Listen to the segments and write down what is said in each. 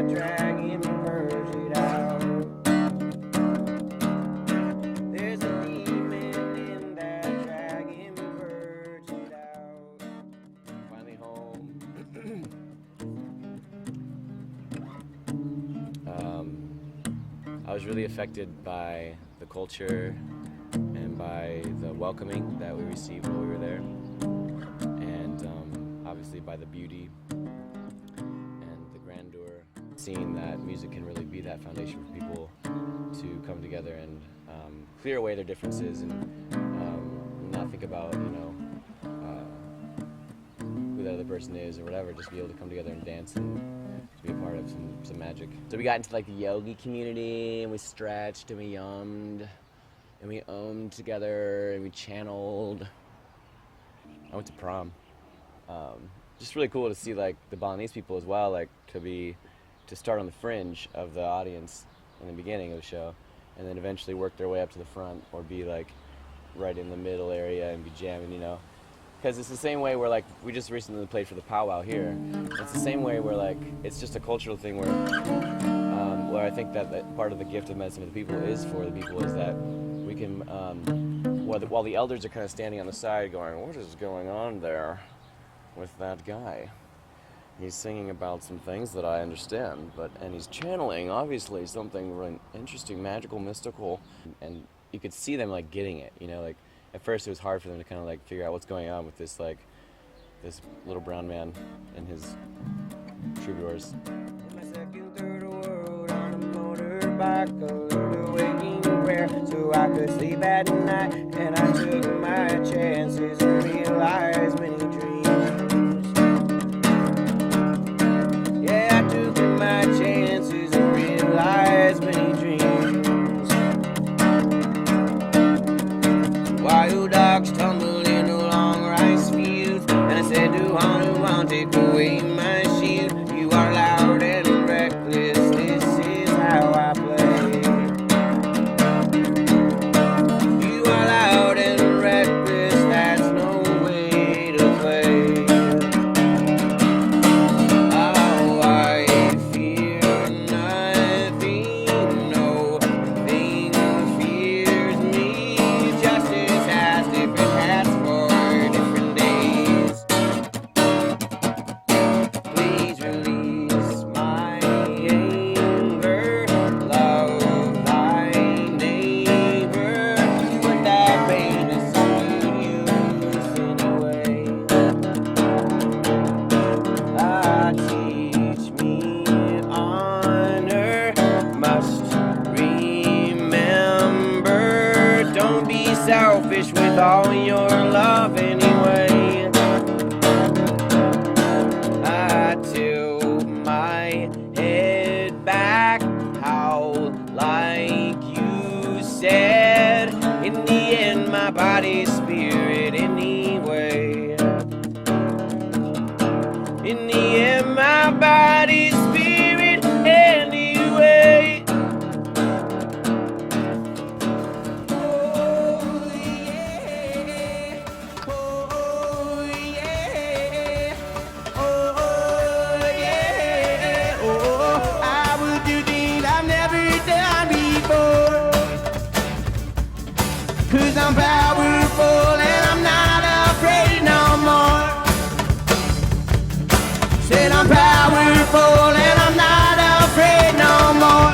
that dragon, purge it out. There's a demon in that dragon, purge it out. Finally home. I was really affected by the culture and by the welcoming that we received while we were there, and obviously by the beauty and the grandeur. Seeing that music can really be that foundation for people to come together and clear away their differences and not think about, who the other person is or whatever, just be able to come together and dance and to be a part of some magic. So we got into like the yogi community and we stretched and we yummed and we ohmed together and we channeled. I went to prom. Just really cool to see like the Balinese people as well, like to start on the fringe of the audience in the beginning of the show and then eventually work their way up to the front or be like right in the middle area and be jamming, Because it's the same way where like we just recently played for the powwow here. It's the same way where like it's just a cultural thing where I think that part of the gift of medicine for the people is that we can while the elders are kind of standing on the side going, what is going on there with that guy? He's singing about some things that I understand, and he's channeling obviously something really interesting, magical, mystical, and you could see them like getting it, like. At first, it was hard for them to kind of like figure out what's going on with this little brown man and his troubadours. In my second, third world on a motorbike, a little waking prayer, so I could sleep at night. And I took my chances and realized many dreams. Yeah, I took my chances and realized many dreams. Wild dogs tumbling along rice fields, and I said to one, take away my shield. You are loud and reckless, this is how I play. You are loud and reckless, that's no way to play. Oh, I fear nothing, no thing fears me, justice has different hats for different days. Please release my anger, love thy neighbor, but that pain is good use anyway. Teach me honor, must remember, don't be selfish with all your love anyway. I tilt my head back, how like you said, in the end my body's spirit anyway. In the end my body's spirit anyway. I will do things I've never done before. 'Cause I'm powerful and I'm not afraid no more. Said I'm powerful and I'm not afraid no more.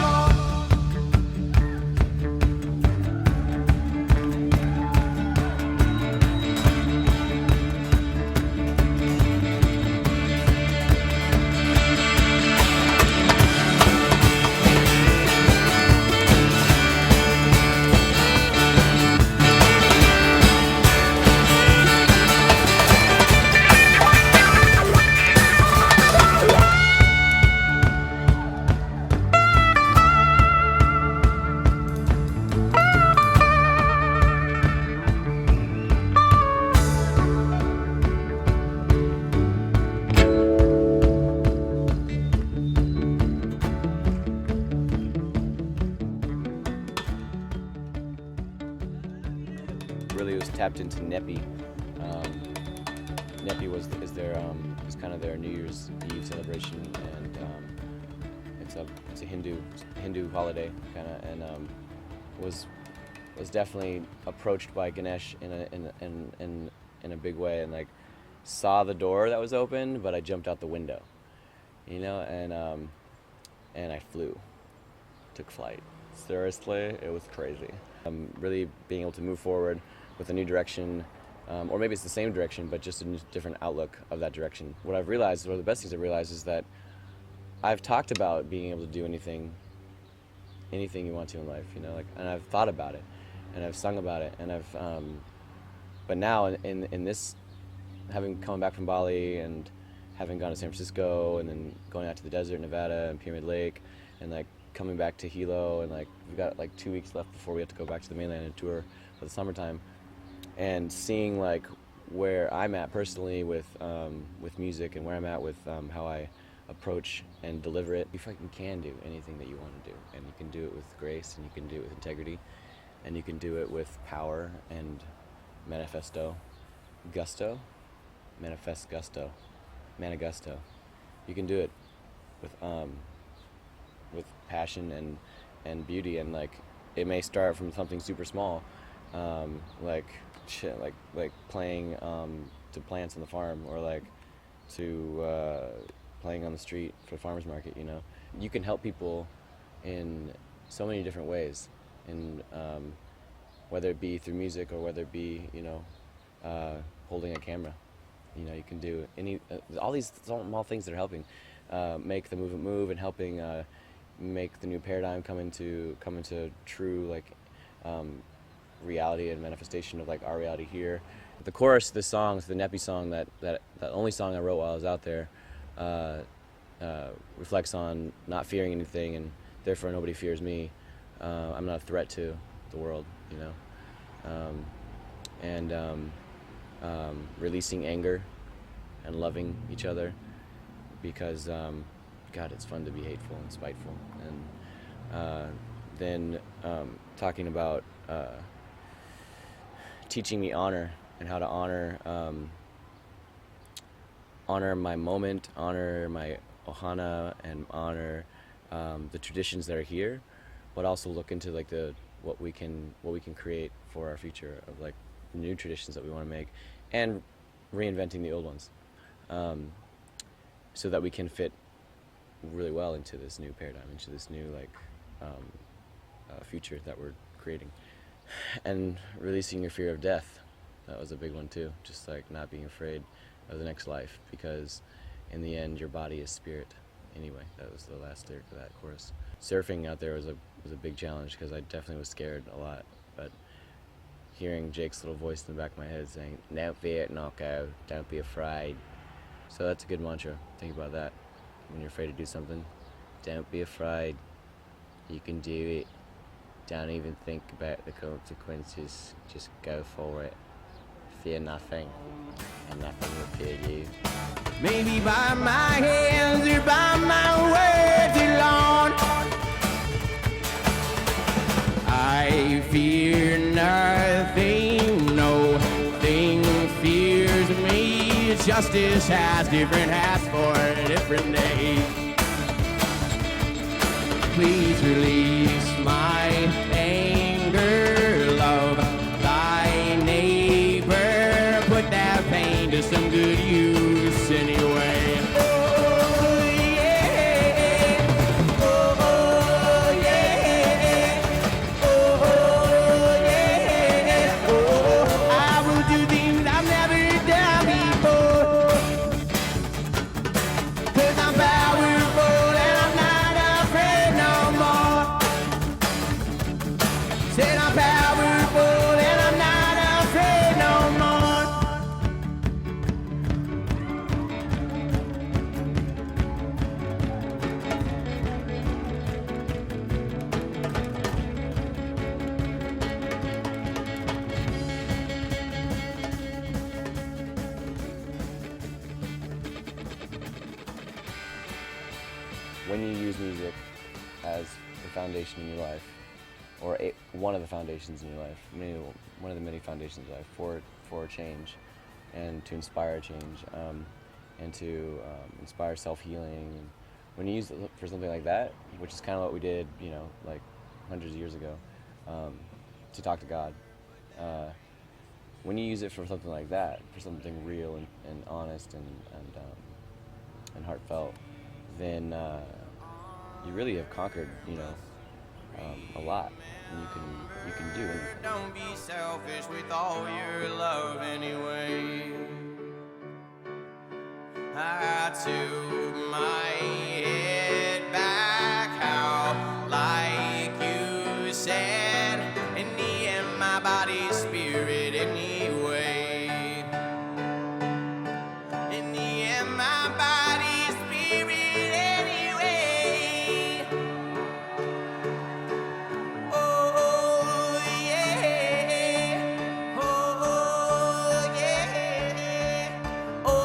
Really was tapped into NYEPI. NYEPI is kind of their New Year's Eve celebration, and it's a Hindu holiday kind of, and was definitely approached by Ganesh in a big way, and like saw the door that was open, but I jumped out the window, you know, and I took flight. Seriously, it was crazy. Really being able to move forward with a new direction, or maybe it's the same direction, but just a different outlook of that direction. What I've realized, one of the best things I've realized, is that I've talked about being able to do anything you want to in life, you know, like, and I've thought about it, and I've sung about it, and but now in this, having come back from Bali and having gone to San Francisco and then going out to the desert, Nevada and Pyramid Lake, and like coming back to Hilo, and like we've got like 2 weeks left before we have to go back to the mainland and tour for the summertime, and seeing like where I'm at personally with music, and where I'm at with how I approach and deliver it. You fucking can do anything that you want to do, and you can do it with grace, and you can do it with integrity, and you can do it with power and manifesto gusto. You can do it with passion and beauty, and like it may start from something super small, like playing to plants on the farm, or like to playing on the street for the farmer's market. You know, you can help people in so many different ways, in whether it be through music, or whether it be, you know, holding a camera. You know, you can do all these small things that are helping make the movement move, and helping make the new paradigm come into true, like, reality and manifestation of like our reality here. The chorus of this song, the NYEPI song, that only song I wrote while I was out there, reflects on not fearing anything, and therefore nobody fears me. I'm not a threat to the world, you know, and releasing anger and loving each other, because God, it's fun to be hateful and spiteful. And then talking about teaching me honor, and how to honor my moment, honor my ohana, and honor the traditions that are here, but also look into like what we can create for our future, of like new traditions that we want to make, and reinventing the old ones, so that we can fit really well into this new paradigm, into this new like future that we're creating. And releasing your fear of death, that was a big one too, just like not being afraid of the next life, because in the end your body is spirit anyway. That was the last lyric of that chorus. Surfing out there was a big challenge, because I definitely was scared a lot, but hearing Jake's little voice in the back of my head saying, "Don't fear it, Nahko, don't be afraid." So that's a good mantra. Think about that when you're afraid to do something. Don't be afraid. You can do it. Don't even think about the consequences. Just go for it. Fear nothing, and nothing will fear you. Maybe by my hands or by my words alone, I fear nothing. No thing fears me. Justice has different hats for different days. Please release my anger, love thy neighbor, put that pain to some good use anyway. Oh yeah, oh yeah, oh yeah, oh, I will do things I've never done before, 'cause I'm powerful and I'm not afraid no more. Said I'm powerful and I'm not afraid no more. When you use music as the foundation in your life, or one of the foundations in your life, one of the many foundations in your life for change, and to inspire change, and to inspire self-healing. And when you use for something like that, which is kind of what we did, you know, like hundreds of years ago, to talk to God. When you use it for something like that, for something real and honest and heartfelt, then you really have conquered, you know, a lot. And you can do anything. Don't be selfish with all your love anyway. I took my head back, how like you said, in the end my body's spirit anyway. In the end my body's spirit anyway. Oh yeah, oh yeah, oh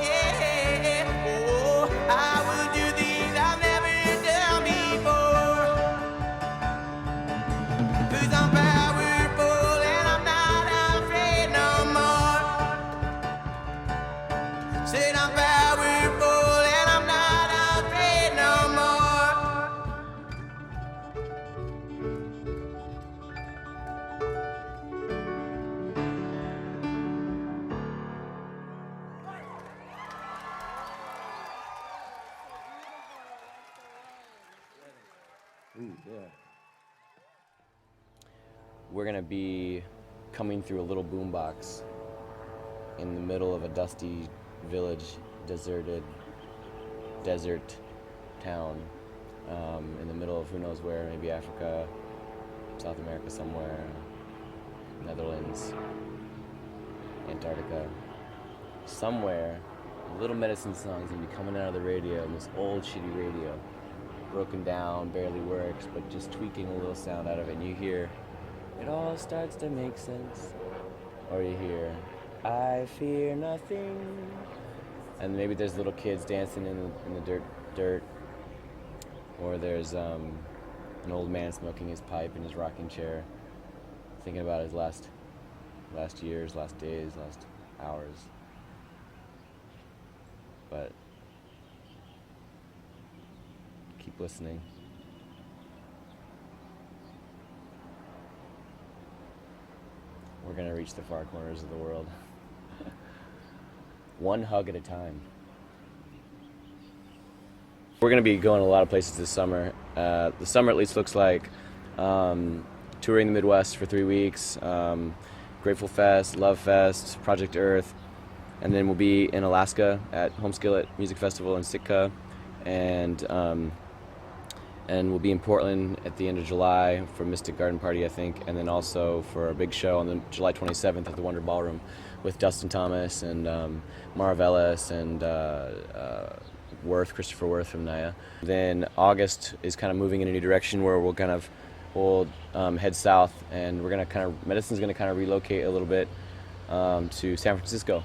yeah, oh I will do things I've never done before. 'Cause I'm powerful and I'm not afraid no more. Said I'm powerful and I'm not afraid no more. We're gonna be coming through a little boombox in the middle of a dusty village, deserted desert town, in the middle of who knows where, maybe Africa, South America somewhere, Netherlands, Antarctica, somewhere. A little medicine song's gonna be coming out of the radio, this old shitty radio, broken down, barely works, but just tweaking a little sound out of it, and you hear, it all starts to make sense. Or you hear, I fear nothing. And maybe there's little kids dancing in the dirt. Or there's an old man smoking his pipe in his rocking chair, thinking about his last years, last days, last hours. But keep listening. We're gonna reach the far corners of the world. One hug at a time. We're gonna be going a lot of places this summer. The summer at least looks like touring the Midwest for 3 weeks, Grateful Fest, Love Fest, Project Earth, and then we'll be in Alaska at Home Skillet Music Festival in Sitka, and we'll be in Portland at the end of July for Mystic Garden Party, I think, and then also for a big show on the July 27th at the Wonder Ballroom with Dustin Thomas and Mara Velez and Christopher Worth from Naya. Then August is kind of moving in a new direction where we'll head south, and Medicine's gonna kind of relocate a little bit to San Francisco,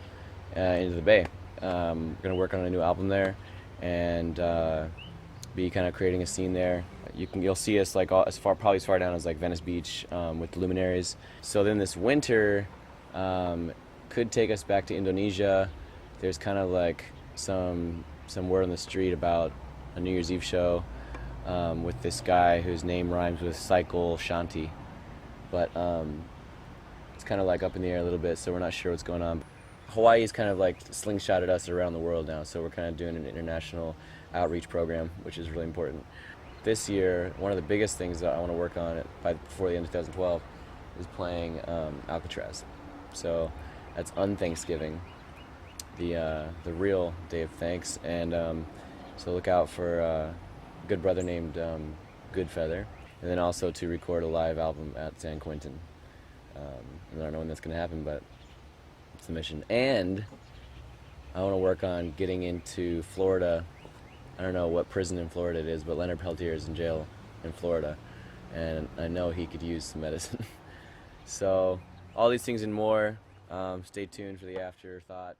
into the Bay. We're gonna work on a new album there, and be kind of creating a scene there. You'll see us like probably as far down as like Venice Beach with the Luminaries. So then this winter could take us back to Indonesia. There's kind of like some word on the street about a New Year's Eve show with this guy whose name rhymes with Cycle Shanti, but it's kind of like up in the air a little bit, so we're not sure what's going on. Hawaii's kind of like slingshotted us around the world now, so we're kind of doing an international outreach program, which is really important. This year, one of the biggest things that I want to work on before the end of 2012 is playing Alcatraz. So that's un-Thanksgiving, the real day of thanks, and so look out for a good brother named Goodfeather, and then also to record a live album at San Quentin. I don't know when that's going to happen, but it's the mission. And I want to work on getting into Florida. I don't know what prison in Florida it is, but Leonard Peltier is in jail in Florida, and I know he could use some medicine. So all these things and more. Stay tuned for the afterthought.